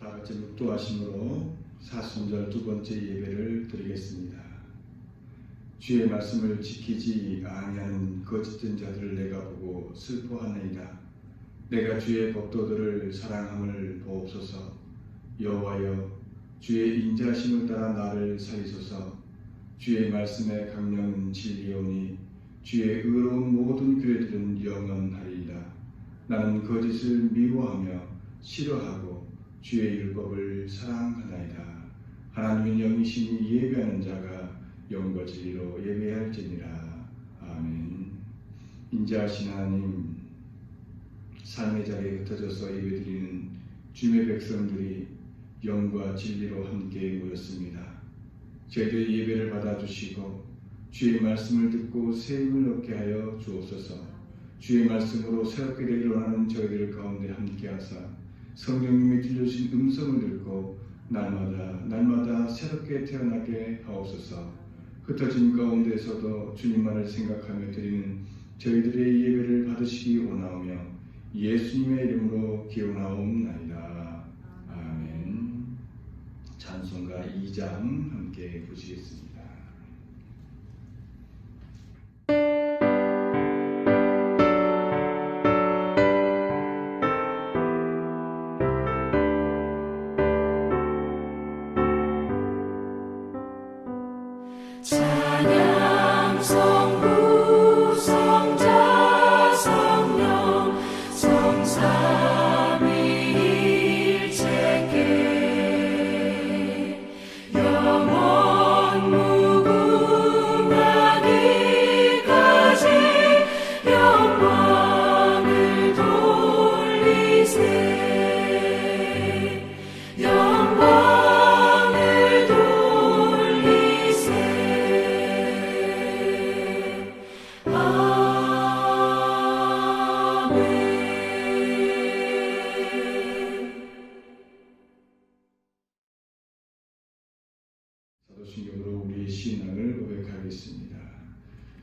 다 같이 묵도하심으로 사순절 두 번째 예배를 드리겠습니다. 주의 말씀을 지키지 아니하는 거짓된 자들을 내가 보고 슬퍼하나이다. 내가 주의 법도들을 사랑함을 보옵소서. 여호와여, 주의 인자심을 따라 나를 살리소서. 주의 말씀의 강령은 진리오니 주의 의로운 모든 규례들은 영원하리이다. 나는 거짓을 미워하며 싫어하고 주의 율법을 사랑하나이다. 하나님은 영이시니 예배하는 자가 영과 진리로 예배할지니라. 아멘. 인자하신 하나님, 삶의 자리에 흩어져서 예배드리는 주의 백성들이 영과 진리로 함께 모였습니다. 저희들의 예배를 받아주시고 주의 말씀을 듣고 새 힘을 얻게 하여 주옵소서. 주의 말씀으로 새롭게 되기를 원하는 저희들 가운데 함께하사 성령님이 들려주신 음성을 듣고 날마다 새롭게 태어나게 하옵소서. 흩어진 가운데서도 주님만을 생각하며 드리는 저희들의 예배를 받으시기 원하오며 예수님의 이름으로 기원하옵나이다. 아멘. 찬송가 2장 함께 보시겠습니다. 찬양 성부 성자 성령 성삼위일체께 영원 무궁하기까지 영광을 돌리세. 사도신경으로 우리의 신앙을 고백하겠습니다.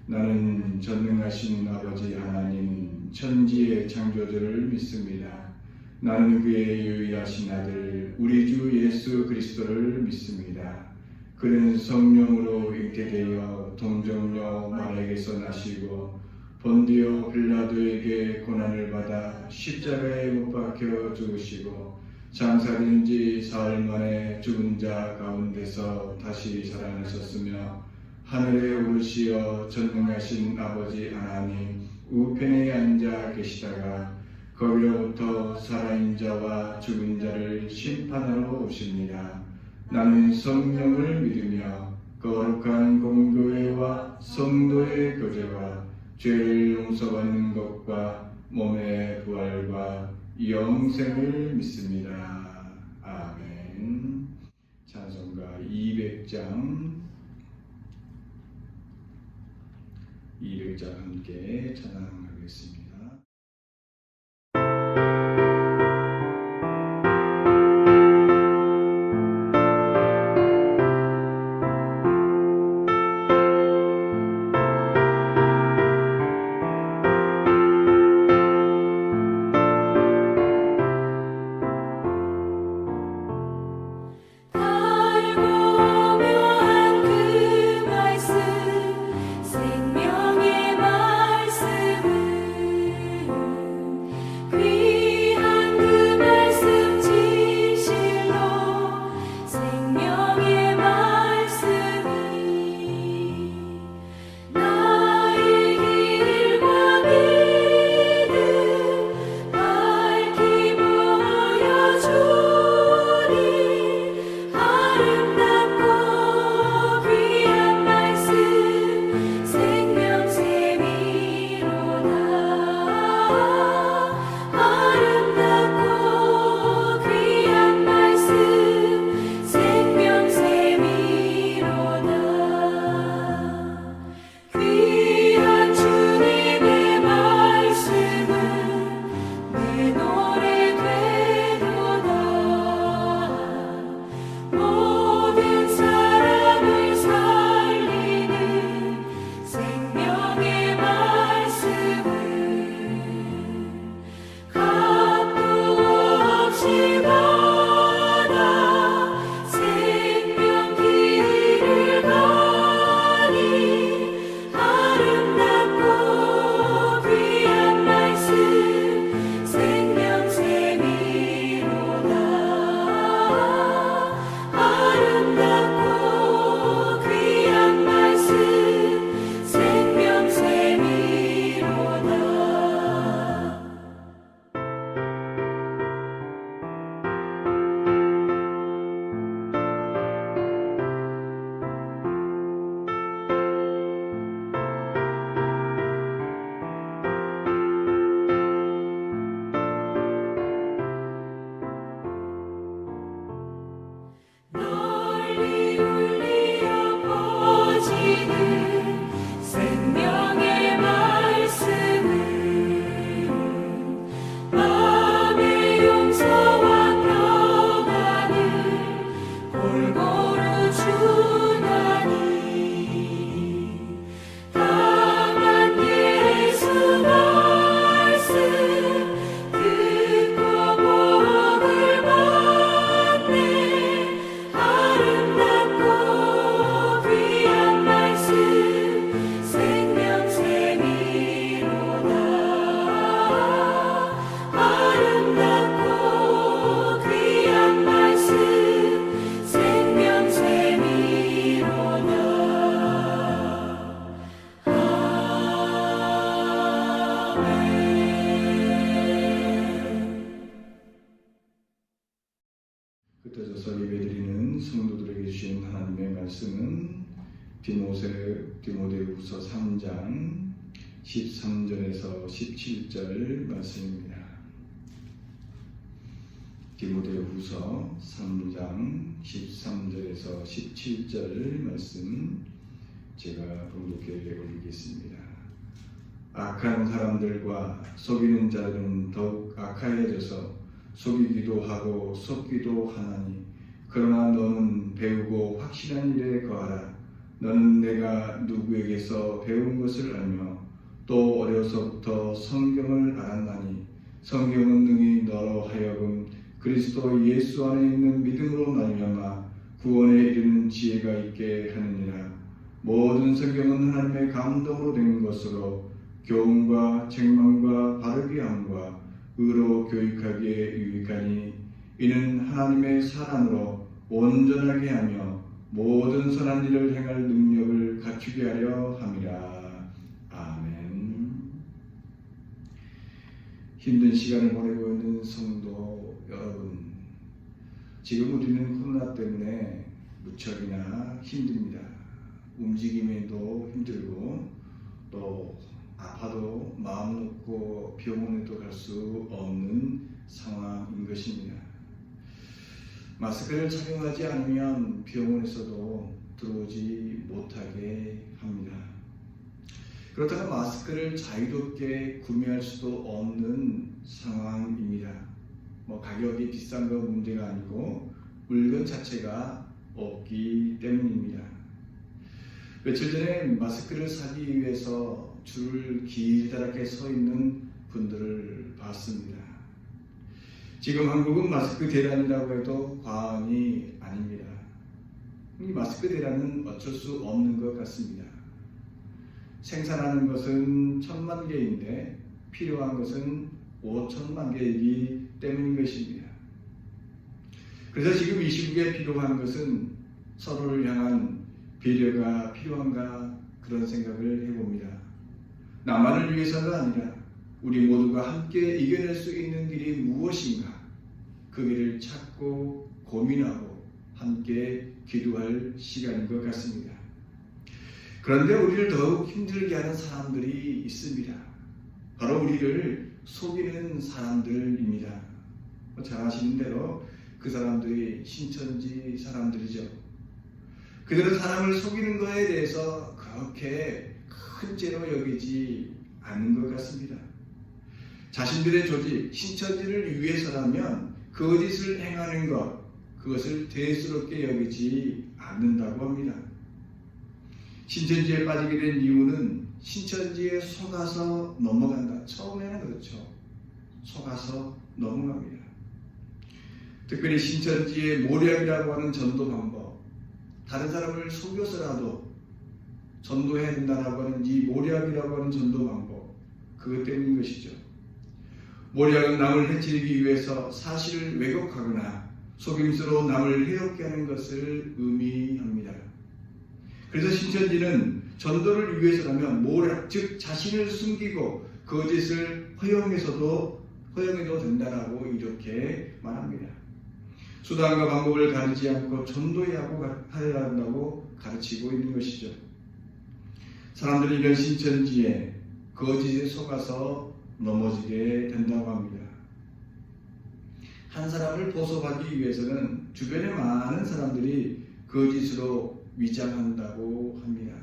나는 전능하신 아버지 하나님 천지의 창조주를 믿습니다. 나는 그의 유일하신 아들 우리 주 예수 그리스도를 믿습니다. 그는 성령으로 잉태되어 동정녀 마리아에게서 나시고 본디오 빌라도에게 고난을 받아 십자가에 못 박혀 죽으시고 장사된 지 사흘 만에 죽은 자 가운데서 다시 살아나셨으며 하늘에 오르시어 전능하신 아버지 하나님 우편에 앉아 계시다가 거기로부터 살아있는 자와 죽은 자를 심판하러 오십니다. 나는 성령을 믿으며 거룩한 공교회와 성도의 교제와 죄를 용서받는 것과 몸의 부활과 영생을 믿습니다. 아멘. 찬송가 200장 함께 찬양하겠습니다. 생명의 말씀은 디모데후서 3장 13절에서 17절 말씀입니다. 디모데후서 3장 13절에서 17절 말씀 제가 봉독해 올리겠습니다. 악한 사람들과 속이는 자들은 더욱 악하여져서 속이기도 하고 속기도 하나니 그러나 너는 배우고 확실한 일에 거하라. 너는 내가 누구에게서 배운 것을 알며 또 어려서부터 성경을 알았나니 성경은 능히 너로 하여금 그리스도 예수 안에 있는 믿음으로 말미암아 구원에 이르는 지혜가 있게 하느니라. 모든 성경은 하나님의 감동으로 된 것으로 교훈과 책망과 바르게 함과 의로 교육하기에 유익하니 이는 하나님의 사랑으로 온전하게 하며 모든 선한 일을 행할 능력을 갖추게 하려 함이라. 아멘. 힘든 시간을 보내고 있는 성도 여러분, 지금 우리는 코로나 때문에 무척이나 힘듭니다. 움직임에도 힘들고 또 아파도 마음 놓고 병원에도 갈 수 없는 상황인 것입니다. 마스크를 착용하지 않으면 병원에서도 들어오지 못하게 합니다. 그렇다고 마스크를 자유롭게 구매할 수도 없는 상황입니다. 가격이 비싼 건 문제가 아니고 물건 자체가 없기 때문입니다. 며칠 전에 마스크를 사기 위해서 줄을 길다랗게 서 있는 분들을 봤습니다. 지금 한국은 마스크 대란이라고 해도 과언이 아닙니다. 이 마스크 대란은 어쩔 수 없는 것 같습니다. 생산하는 것은 1000만 개인데 필요한 것은 5천만 개이기 때문인 것입니다. 그래서 지금 이 시국에 필요한 것은 서로를 향한 배려가 필요한가 그런 생각을 해봅니다. 나만을 위해서가 아니라 우리 모두가 함께 이겨낼 수 있는 길이 무엇인가 그 길을 찾고 고민하고 함께 기도할 시간인 것 같습니다. 그런데 우리를 더욱 힘들게 하는 사람들이 있습니다. 바로 우리를 속이는 사람들입니다. 잘 아시는 대로 그 사람들이 신천지 사람들이죠. 그들은 사람을 속이는 것에 대해서 그렇게 큰 죄로 여기지 않는 것 같습니다. 자신들의 조직, 신천지를 위해서라면 거짓을 행하는 것, 그것을 대수롭게 여기지 않는다고 합니다. 신천지에 빠지게 된 이유는 신천지에 속아서 넘어간다. 처음에는 그렇죠. 속아서 넘어갑니다. 특별히 신천지의 모략이라고 하는 전도 방법, 다른 사람을 속여서라도 전도해야 된다라고 하는 이 모략이라고 하는 전도 방법, 그것 때문인 것이죠. 모략은 남을 해치기 위해서 사실을 왜곡하거나 속임수로 남을 해롭게 하는 것을 의미합니다. 그래서 신천지는 전도를 위해서라면 모략, 즉 자신을 숨기고 거짓을 허용해도 된다라고 이렇게 말합니다. 수단과 방법을 가리지 않고 전도해야 한다고 가르치고 있는 것이죠. 사람들이 이런 신천지에 거짓에 속아서 넘어지게 된다고 합니다. 한 사람을 보sob하기 위해서는 주변에 많은 사람들이 거짓으로 위장한다고 합니다.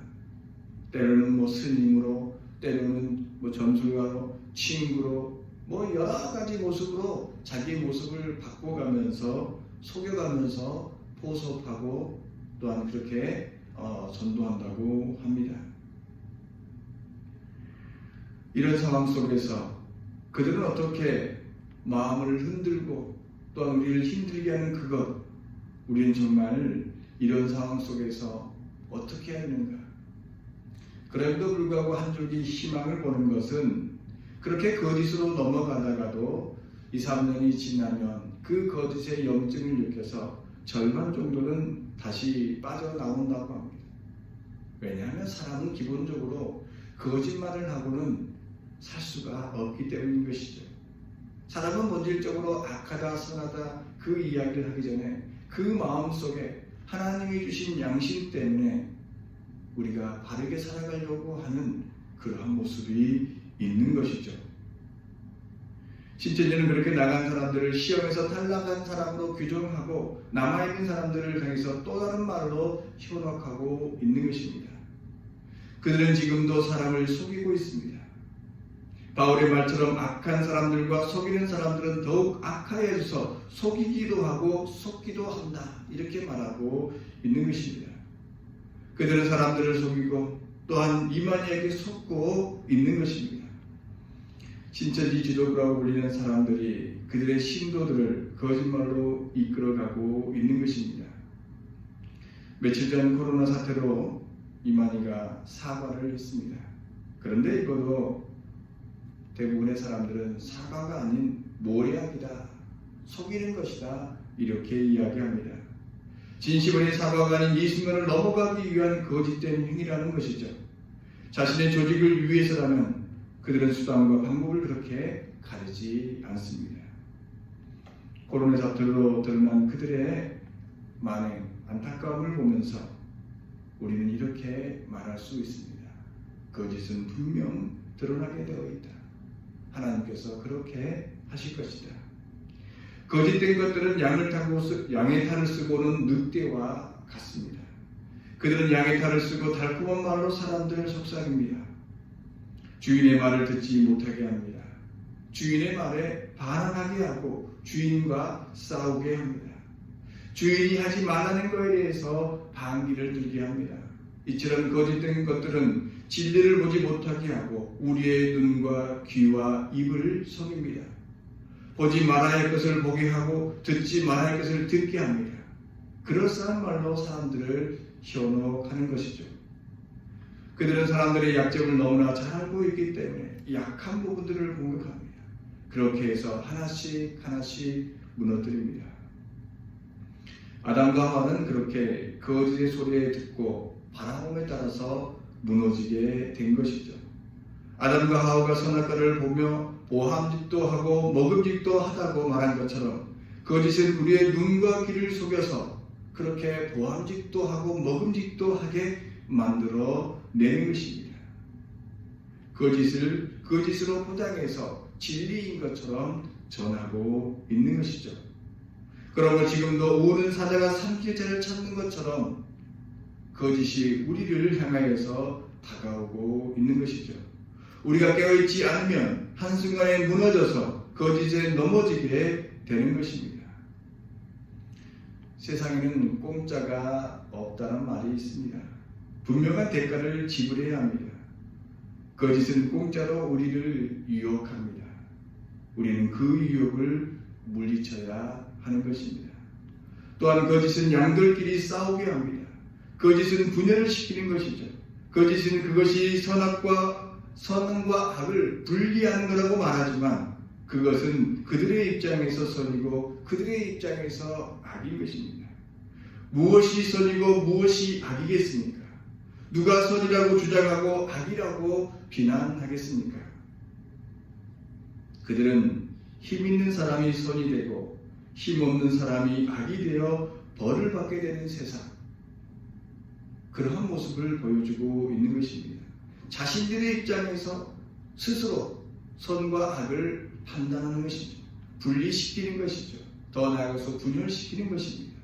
때로는 스님으로, 때로는 점술가로, 친구로, 여러 가지 모습으로 자기의 모습을 바꿔가면서 속여가면서 보sob하고 또한 그렇게 전도한다고 합니다. 이런 상황 속에서 그들은 어떻게 마음을 흔들고 또한 우리를 힘들게 하는 그것, 우리는 정말 이런 상황 속에서 어떻게 해야 되는가? 그럼에도 불구하고 한 줄기 희망을 보는 것은 그렇게 거짓으로 넘어가다가도 2, 3년이 지나면 그 거짓의 염증을 느껴서 절반 정도는 다시 빠져나온다고 합니다. 왜냐하면 사람은 기본적으로 거짓말을 하고는 살 수가 없기 때문인 것이죠. 사람은 본질적으로 악하다 선하다 그 이야기를 하기 전에 그 마음속에 하나님이 주신 양심 때문에 우리가 바르게 살아가려고 하는 그러한 모습이 있는 것이죠. 신천지는 그렇게 나간 사람들을 시험에서 탈락한 사람으로 규정하고 남아있는 사람들을 향해서 또 다른 말로 현혹하고 있는 것입니다. 그들은 지금도 사람을 속이고 있습니다. 바울의 말처럼 악한 사람들과 속이는 사람들은 더욱 악하여져서 속이기도 하고 속기도 한다, 이렇게 말하고 있는 것입니다. 그들은 사람들을 속이고 또한 이만희에게 속고 있는 것입니다. 신천지 지도부라고 불리는 사람들이 그들의 신도들을 거짓말로 이끌어가고 있는 것입니다. 며칠 전 코로나 사태로 이만희가 사과를 했습니다. 그런데 이것도 대부분의 사람들은 사과가 아닌 모략이다, 속이는 것이다, 이렇게 이야기합니다. 진심의 사과가 아닌 이 순간을 넘어가기 위한 거짓된 행위라는 것이죠. 자신의 조직을 위해서라면 그들은 수단과 방법을 그렇게 가리지 않습니다. 코로나 사태로 드러난 그들의 만행, 안타까움을 보면서 우리는 이렇게 말할 수 있습니다. 거짓은 분명 드러나게 되어 있다. 하나님께서 그렇게 하실 것이다. 거짓된 것들은 양의 탈을 쓰고는 늑대와 같습니다. 그들은 양의 탈을 쓰고 달콤한 말로 사람들을 속삭입니다. 주인의 말을 듣지 못하게 합니다. 주인의 말에 반항하게 하고 주인과 싸우게 합니다. 주인이 하지 말라는 것에 대해서 반기를 들게 합니다. 이처럼 거짓된 것들은 진리를 보지 못하게 하고 우리의 눈과 귀와 입을 속입니다. 보지 말아야 할 것을 보게 하고 듣지 말아야 할 것을 듣게 합니다. 그럴싸한 말로 사람들을 현혹하는 것이죠. 그들은 사람들의 약점을 너무나 잘 알고 있기 때문에 약한 부분들을 공격합니다. 그렇게 해서 하나씩 하나씩 무너뜨립니다. 아담과 하와는 그렇게 거짓의 소리에 듣고 바라봄에 따라서 무너지게 된 것이죠. 아담과 하와가 선악과를 보며 보암직도 하고 먹음직도 하다고 말한 것처럼 거짓은 우리의 눈과 귀를 속여서 그렇게 보암직도 하고 먹음직도 하게 만들어 내는 것입니다. 거짓을 거짓으로 포장해서 진리인 것처럼 전하고 있는 것이죠. 그러므로 지금도 우는 사자가 삼킬자를 찾는 것처럼 거짓이 우리를 향하여서 다가오고 있는 것이죠. 우리가 깨어있지 않으면 한순간에 무너져서 거짓에 넘어지게 되는 것입니다. 세상에는 공짜가 없다는 말이 있습니다. 분명한 대가를 지불해야 합니다. 거짓은 공짜로 우리를 유혹합니다. 우리는 그 유혹을 물리쳐야 하는 것입니다. 또한 거짓은 양들끼리 싸우게 합니다. 거짓은 분열을 시키는 것이죠. 거짓은 그것이 선과 악을 분리하는 것이라고 말하지만 그것은 그들의 입장에서 선이고 그들의 입장에서 악인 것입니다. 무엇이 선이고 무엇이 악이겠습니까? 누가 선이라고 주장하고 악이라고 비난하겠습니까? 그들은 힘 있는 사람이 선이 되고 힘 없는 사람이 악이 되어 벌을 받게 되는 세상, 그러한 모습을 보여주고 있는 것입니다. 자신들의 입장에서 스스로 선과 악을 판단하는 것이죠. 분리시키는 것이죠. 더 나아가서 분열시키는 것입니다.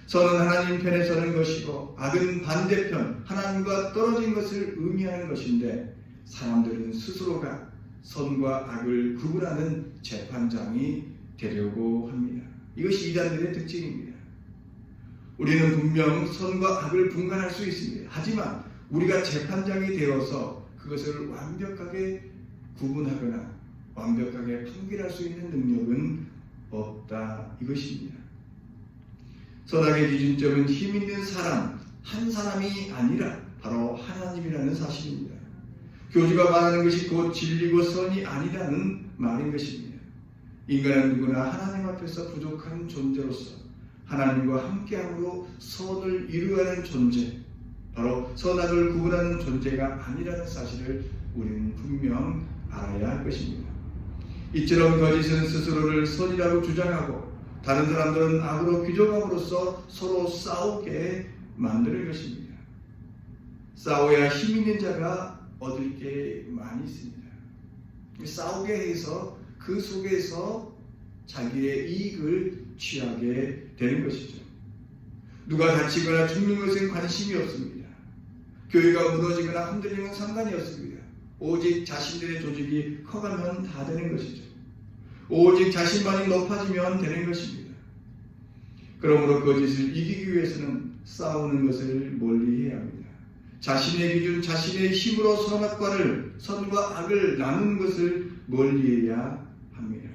선은 하나님 편에 서는 것이고 악은 반대편 하나님과 떨어진 것을 의미하는 것인데 사람들은 스스로가 선과 악을 구분하는 재판장이 되려고 합니다. 이것이 이단들의 특징입니다. 우리는 분명 선과 악을 분간할 수 있습니다. 하지만 우리가 재판장이 되어서 그것을 완벽하게 구분하거나 완벽하게 판결할 수 있는 능력은 없다, 이것입니다. 선악의 기준점은 힘 있는 사람 한 사람이 아니라 바로 하나님이라는 사실입니다. 교주가 말하는 것이 곧 진리고 선이 아니라는 말인 것입니다. 인간은 누구나 하나님 앞에서 부족한 존재로서 하나님과 함께함으로 선을 이루어가는 존재, 바로 선악을 구분하는 존재가 아니라는 사실을 우리는 분명 알아야 할 것입니다. 이처럼 거짓은 스스로를 선이라고 주장하고 다른 사람들은 악으로 규정함으로써 서로 싸우게 만드는 것입니다. 싸워야 힘 있는 자가 얻을 게 많이 있습니다. 싸우게 해서 그 속에서 자기의 이익을 취하게 되는 것이죠. 누가 다치거나 죽는 것엔 관심이 없습니다. 교회가 무너지거나 흔들리면 상관이 없습니다. 오직 자신들의 조직이 커가면 다 되는 것이죠. 오직 자신만이 높아지면 되는 것입니다. 그러므로 거짓을 이기기 위해서는 싸우는 것을 멀리해야 합니다. 자신의 기준, 자신의 힘으로 선과 악을 나누는 것을 멀리해야 합니다.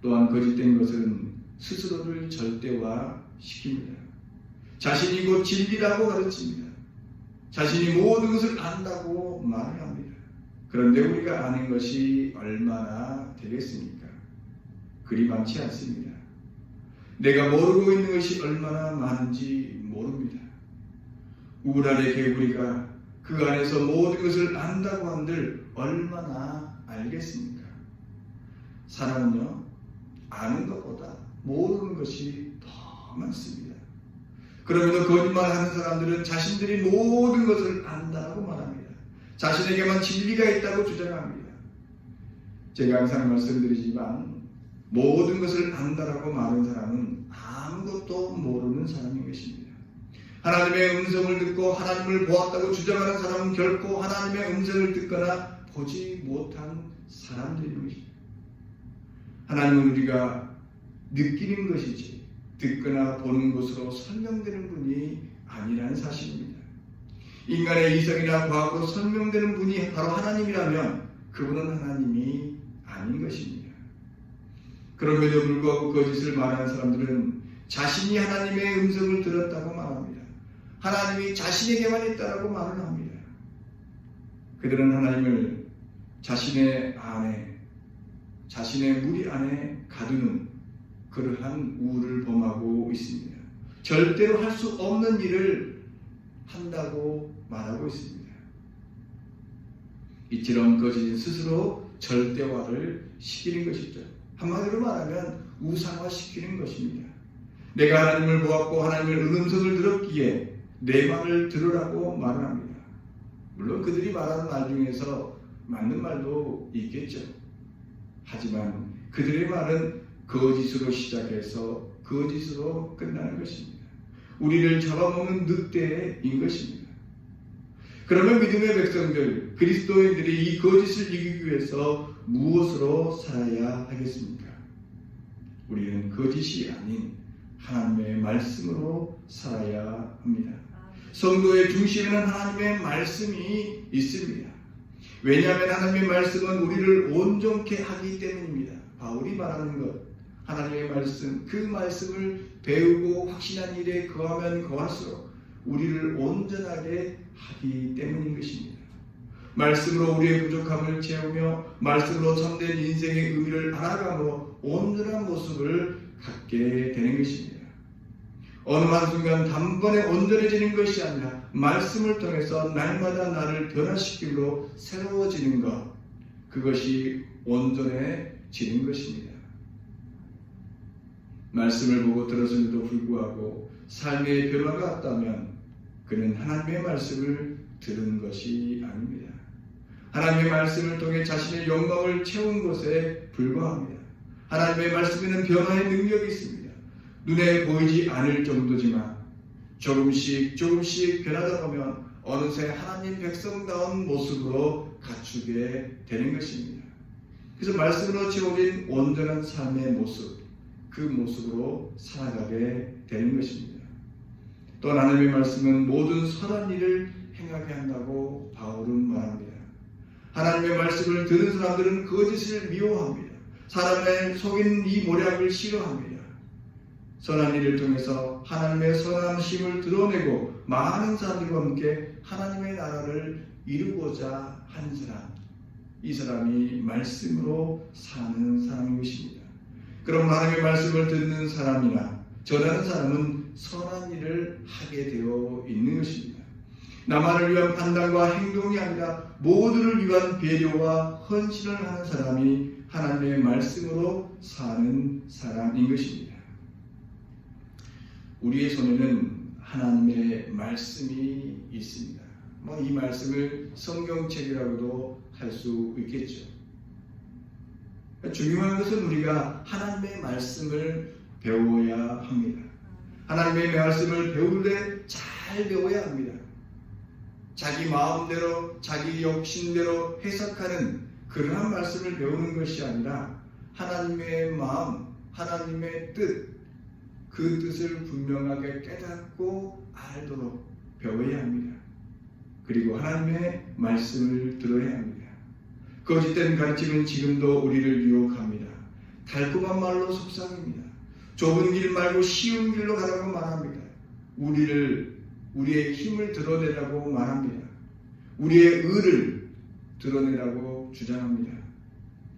또한 거짓된 것은 스스로를 절대화시킵니다. 자신이 곧 진리라고 가르칩니다. 자신이 모든 것을 안다고 말을 합니다. 그런데 우리가 아는 것이 얼마나 되겠습니까? 그리 많지 않습니다. 내가 모르고 있는 것이 얼마나 많은지 모릅니다. 울 아래 개구리가 그 안에서 모든 것을 안다고 한들 얼마나 알겠습니까? 사람은요, 아는 것보다 모르는 것이 더 많습니다. 그러면서 거짓말하는 사람들은 자신들이 모든 것을 안다고 말합니다. 자신에게만 진리가 있다고 주장합니다. 제가 항상 말씀드리지만 모든 것을 안다라고 말하는 사람은 아무것도 모르는 사람인 것입니다. 하나님의 음성을 듣고 하나님을 보았다고 주장하는 사람은 결코 하나님의 음성을 듣거나 보지 못한 사람들인 것입니다. 하나님은 우리가 느끼는 것이지 듣거나 보는 것으로 설명되는 분이 아니라는 사실입니다. 인간의 이성이나 과학으로 설명되는 분이 바로 하나님이라면 그분은 하나님이 아닌 것입니다. 그럼에도 불구하고 거짓을 말하는 사람들은 자신이 하나님의 음성을 들었다고 말합니다. 하나님이 자신에게만 있다라고 말을 합니다. 그들은 하나님을 자신의 안에, 자신의 무리 안에 가두는 그러한 우울을 범하고 있습니다. 절대로 할 수 없는 일을 한다고 말하고 있습니다. 이처럼 거짓은 스스로 절대화를 시키는 것이죠. 한마디로 말하면 우상화시키는 것입니다. 내가 하나님을 보았고 하나님의 음성을 들었기에 내 말을 들으라고 말을 합니다. 물론 그들이 말하는 말 중에서 맞는 말도 있겠죠. 하지만 그들의 말은 거짓으로 시작해서 거짓으로 끝나는 것입니다. 우리를 잡아먹는 늑대인 것입니다. 그러면 믿음의 백성들, 그리스도인들이 이 거짓을 이기기 위해서 무엇으로 살아야 하겠습니까? 우리는 거짓이 아닌 하나님의 말씀으로 살아야 합니다. 성도의 중심에는 하나님의 말씀이 있습니다. 왜냐하면 하나님의 말씀은 우리를 온전케 하기 때문입니다. 바울이 말하는 것, 하나님의 말씀, 그 말씀을 배우고 확신한 일에 거하면 거할수록 우리를 온전하게 하기 때문인 것입니다. 말씀으로 우리의 부족함을 채우며 말씀으로 참된 인생의 의미를 알아감으로 온전한 모습을 갖게 되는 것입니다. 어느 한순간 단번에 온전해지는 것이 아니라 말씀을 통해서 날마다 나를 변화시키므로 새로워지는 것, 그것이 온전해지는 것입니다. 말씀을 보고 들었음에도 불구하고 삶의 변화가 없다면 그는 하나님의 말씀을 들은 것이 아닙니다. 하나님의 말씀을 통해 자신의 영광을 채운 것에 불과합니다. 하나님의 말씀에는 변화의 능력이 있습니다. 눈에 보이지 않을 정도지만 조금씩 변하다 보면 어느새 하나님 백성다운 모습으로 갖추게 되는 것입니다. 그래서 말씀으로 채워진 온전한 삶의 모습, 그 모습으로 살아가게 되는 것입니다. 또 하나님의 말씀은 모든 선한 일을 행하게 한다고 바울은 말합니다. 하나님의 말씀을 들은 사람들은 거짓을 미워합니다. 사람의 속이는 이 모략을 싫어합니다. 선한 일을 통해서 하나님의 선하심을 드러내고 많은 사람들과 함께 하나님의 나라를 이루고자 하는 사람, 이 사람이 말씀으로 사는 사람인 것입니다. 그럼 하나님의 말씀을 듣는 사람이나 전하는 사람은 선한 일을 하게 되어 있는 것입니다. 나만을 위한 판단과 행동이 아니라 모두를 위한 배려와 헌신을 하는 사람이 하나님의 말씀으로 사는 사람인 것입니다. 우리의 손에는 하나님의 말씀이 있습니다. 이 말씀을 성경책이라고도 할 수 있겠죠. 중요한 것은 우리가 하나님의 말씀을 배워야 합니다. 하나님의 말씀을 배울 때 잘 배워야 합니다. 자기 마음대로 자기 욕심대로 해석하는 그러한 말씀을 배우는 것이 아니라 하나님의 마음, 하나님의 뜻, 그 뜻을 분명하게 깨닫고 알도록 배워야 합니다. 그리고 하나님의 말씀을 들어야 합니다. 거짓된 가르침은 지금도 우리를 유혹합니다. 달콤한 말로 속삭입니다. 좁은 길 말고 쉬운 길로 가라고 말합니다. 우리의 힘을 드러내라고 말합니다. 우리의 의를 드러내라고 주장합니다.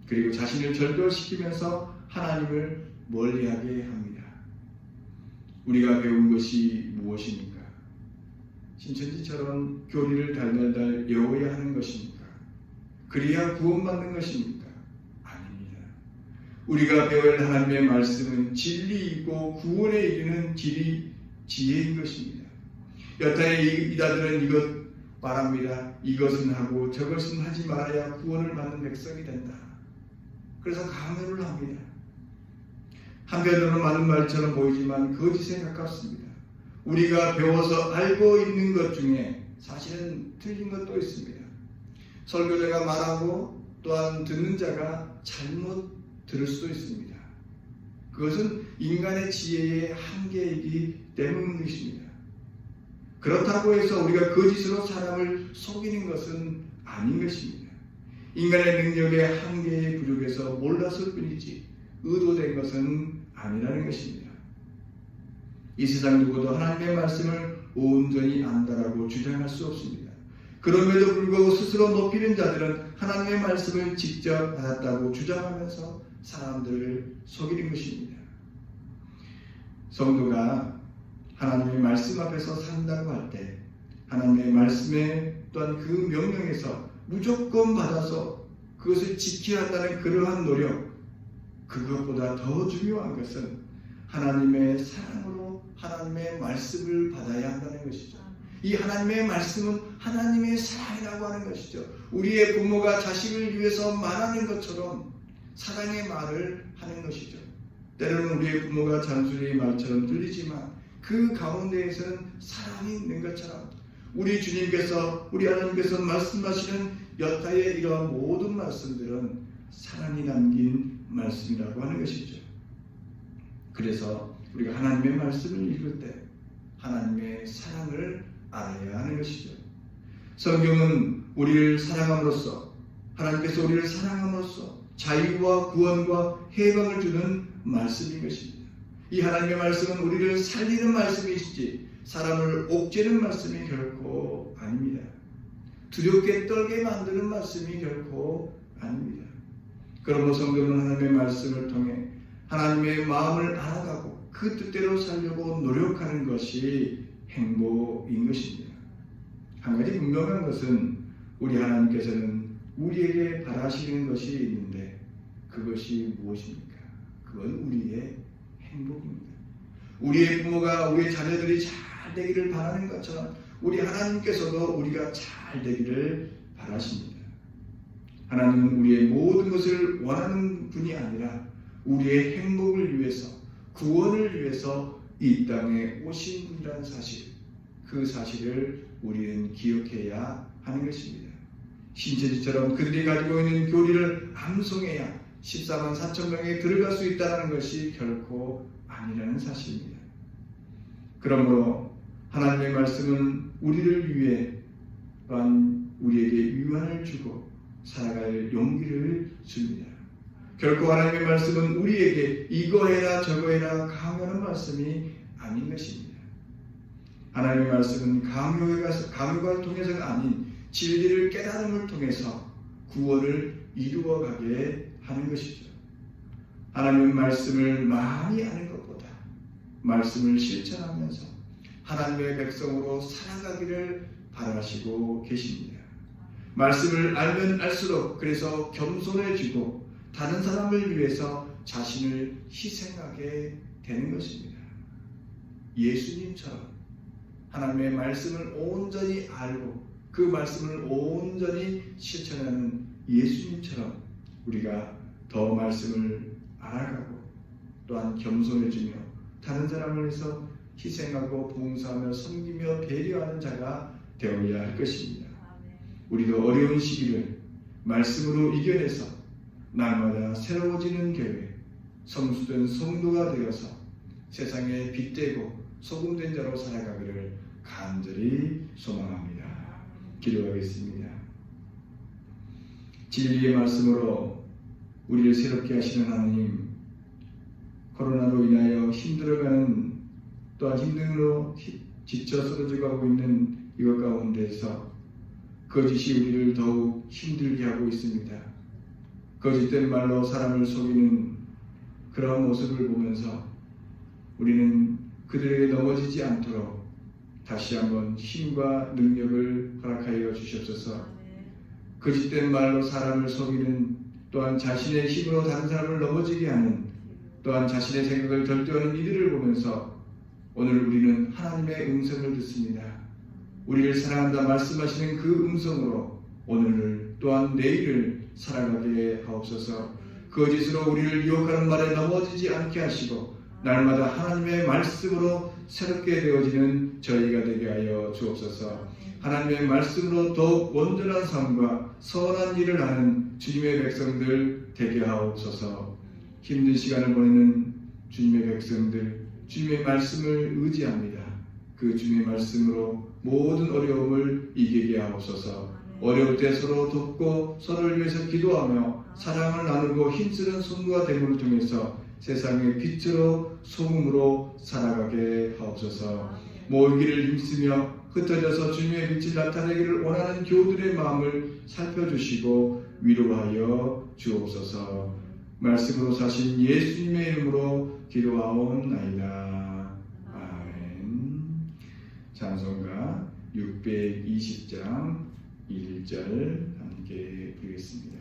그리고 자신을 절벽시키면서 하나님을 멀리하게 합니다. 우리가 배운 것이 무엇입니까? 신천지처럼 교리를 달달달 외워야 하는 것입니까? 그래야 구원받는 것입니까? 아닙니다. 우리가 배울 하나님의 말씀은 진리이고 구원에 이르는 지혜인 것입니다. 여타의 이다들은 이것 말합니다. 이것은 하고 저것은 하지 말아야 구원을 받는 백성이 된다. 그래서 강요를 합니다. 한편으로는 맞는 말처럼 보이지만 거짓에 가깝습니다. 우리가 배워서 알고 있는 것 중에 사실은 틀린 것도 있습니다. 설교자가 말하고 또한 듣는 자가 잘못 들을 수도 있습니다. 그것은 인간의 지혜의 한계이기 때문인 것입니다. 그렇다고 해서 우리가 거짓으로 사람을 속이는 것은 아닌 것입니다. 인간의 능력의 한계에 부족해서 몰랐을 뿐이지 의도된 것은 아니라는 것입니다. 이 세상 누구도 하나님의 말씀을 온전히 안다라고 주장할 수 없습니다. 그럼에도 불구하고 스스로 높이는 자들은 하나님의 말씀을 직접 받았다고 주장하면서 사람들을 속이는 것입니다. 성도가 하나님의 말씀 앞에서 산다고 할 때 하나님의 말씀에 또한 그 명령에서 무조건 받아서 그것을 지켜야 한다는 그러한 노력, 그것보다 더 중요한 것은 하나님의 사랑으로 하나님의 말씀을 받아야 한다는 것이죠. 이 하나님의 말씀은 하나님의 사랑이라고 하는 것이죠. 우리의 부모가 자식을 위해서 말하는 것처럼 사랑의 말을 하는 것이죠. 때로는 우리의 부모가 잔소리의 말처럼 들리지만 그 가운데에서는 사랑이 있는 것처럼 우리 주님께서, 우리 하나님께서 말씀하시는 여타의 이러한 모든 말씀들은 사랑이 담긴 말씀이라고 하는 것이죠. 그래서 우리가 하나님의 말씀을 읽을 때 하나님의 사랑을 알아야 하는 것이죠. 성경은 우리를 사랑함으로써, 하나님께서 우리를 사랑함으로써 자유와 구원과 해방을 주는 말씀인 것입니다. 이 하나님의 말씀은 우리를 살리는 말씀이시지 사람을 옥죄는 말씀이 결코 아닙니다. 두렵게 떨게 만드는 말씀이 결코 아닙니다. 그러므로 성경은 하나님의 말씀을 통해 하나님의 마음을 알아가고 그 뜻대로 살려고 노력하는 것이 행복인 것입니다. 한 가지 분명한 것은 우리 하나님께서는 우리에게 바라시는 것이 있는데 그것이 무엇입니까? 그건 우리의 행복입니다. 우리의 부모가 우리의 자녀들이 잘 되기를 바라는 것처럼 우리 하나님께서도 우리가 잘 되기를 바라십니다. 하나님은 우리의 모든 것을 원하는 분이 아니라 우리의 행복을 위해서, 구원을 위해서 이 땅에 오신 분이라는 사실, 그 사실을 우리는 기억해야 하는 것입니다. 신천지처럼 그들이 가지고 있는 교리를 암송해야 14만 4천 명에 들어갈 수 있다는 것이 결코 아니라는 사실입니다. 그러므로 하나님의 말씀은 우리를 위해 또한 우리에게 유한을 주고 살아갈 용기를 줍니다. 결코 하나님의 말씀은 우리에게 이거 해라 저거 해라 강요하는 말씀이 아닌 것입니다. 하나님의 말씀은 강요가 통해서가 아닌 진리를 깨달음을 통해서 구원을 이루어가게 하는 것이죠. 하나님의 말씀을 많이 아는 것보다 말씀을 실천하면서 하나님의 백성으로 살아가기를 바라시고 계십니다. 말씀을 알면 알수록 그래서 겸손해지고 다른 사람을 위해서 자신을 희생하게 되는 것입니다. 예수님처럼 하나님의 말씀을 온전히 알고 그 말씀을 온전히 실천하는 예수님처럼 우리가 더 말씀을 알아가고 또한 겸손해지며 다른 사람을 위해서 희생하고 봉사하며 섬기며 배려하는 자가 되어야 할 것입니다. 우리도 어려운 시기를 말씀으로 이겨내서 날마다 새로워지는 교회, 성수된 성도가 되어서 세상에 빛되고 소금된 자로 살아가기를 간절히 소망합니다. 기도하겠습니다. 진리의 말씀으로 우리를 새롭게 하시는 하나님, 코로나로 인하여 힘들어가는 또한 힘듦으로 지쳐 쓰러져 가고 있는 이것 가운데서 거짓이 우리를 더욱 힘들게 하고 있습니다. 거짓된 말로 사람을 속이는 그런 모습을 보면서 우리는 그들에게 넘어지지 않도록 다시 한번 힘과 능력을 허락하여 주시옵소서. 거짓된 말로 사람을 속이는 또한 자신의 힘으로 다른 사람을 넘어지게 하는 또한 자신의 생각을 절대하는 이들을 보면서 오늘 우리는 하나님의 음성을 듣습니다. 우리를 사랑한다 말씀하시는 그 음성으로 오늘을 또한 내일을 살아가게 하옵소서. 거짓으로 우리를 유혹하는 말에 넘어지지 않게 하시고 날마다 하나님의 말씀으로 새롭게 되어지는 저희가 되게 하여 주옵소서. 하나님의 말씀으로 더욱 온전한 삶과 선한 일을 하는 주님의 백성들 되게 하옵소서. 힘든 시간을 보내는 주님의 백성들, 주님의 말씀을 의지합니다. 그 주님의 말씀으로 모든 어려움을 이기게 하옵소서. 어려울 때 서로 돕고 서로를 위해서 기도하며 사랑을 나누고 힘쓰는 성도가 됨을 통해서 세상의 빛으로 소금으로 살아가게 하옵소서. 모이기를 힘쓰며 흩어져서 주님의 빛을 나타내기를 원하는 교우들의 마음을 살펴주시고 위로하여 주옵소서. 말씀으로 사신 예수님의 이름으로 기도하옵나이다. 아멘. 찬송가 620장 1절 함께 부르겠습니다.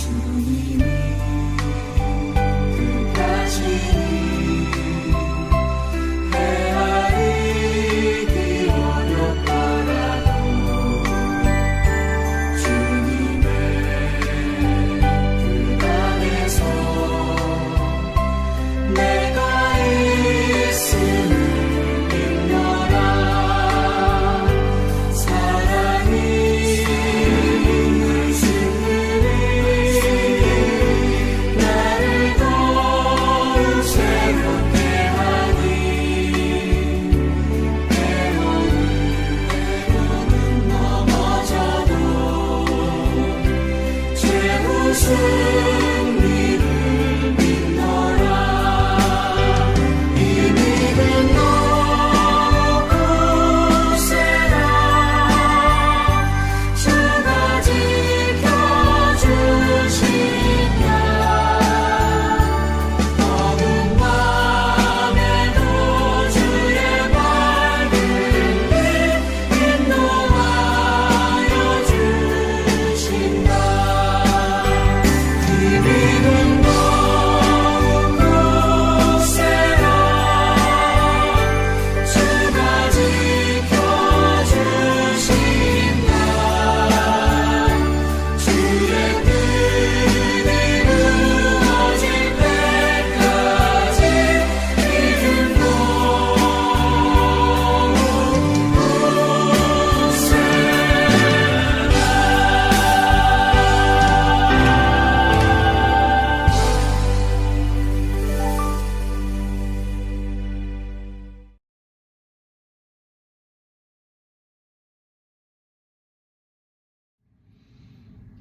주님이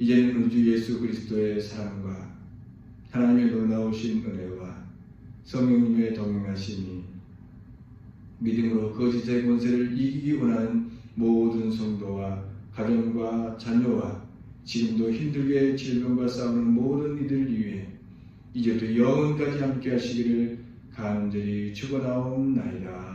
이제는 우주 예수 그리스도의 사랑과 하나님의 놀라우신 은혜와 성령님의 동행하심이 믿음으로 거짓의 권세를 이기기 원하는 모든 성도와 가정과 자녀와 지금도 힘들게 질병과 싸우는 모든 이들을 위해 이제부터 영원까지 함께 하시기를 간절히 축원하옵나이다.